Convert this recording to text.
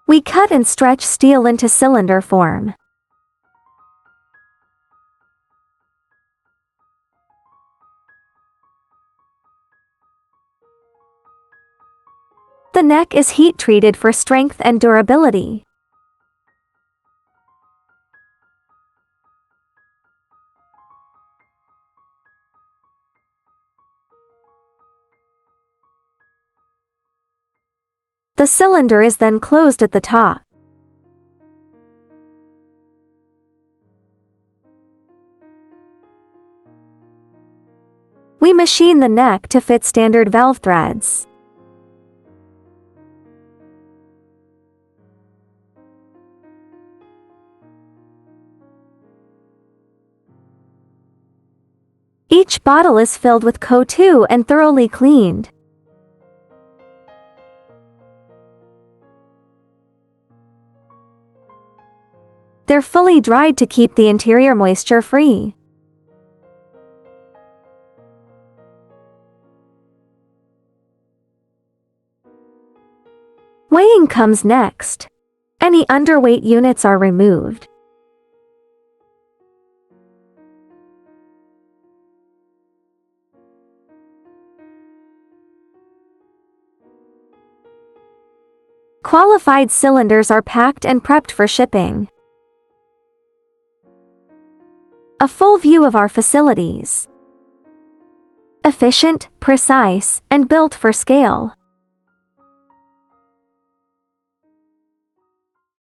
We cut and stretch steel into cylinder form. The neck is heat-treated for strength and durability. The cylinder is then closed at the top. We machine the neck to fit standard valve threads. Each bottle is filled with CO2 and thoroughly cleaned. They're fully dried to keep the interior moisture-free. Weighing comes next. Any underweight units are removed. Qualified cylinders are packed and prepped for shipping. A full view of our facilities. Efficient, precise, and built for scale.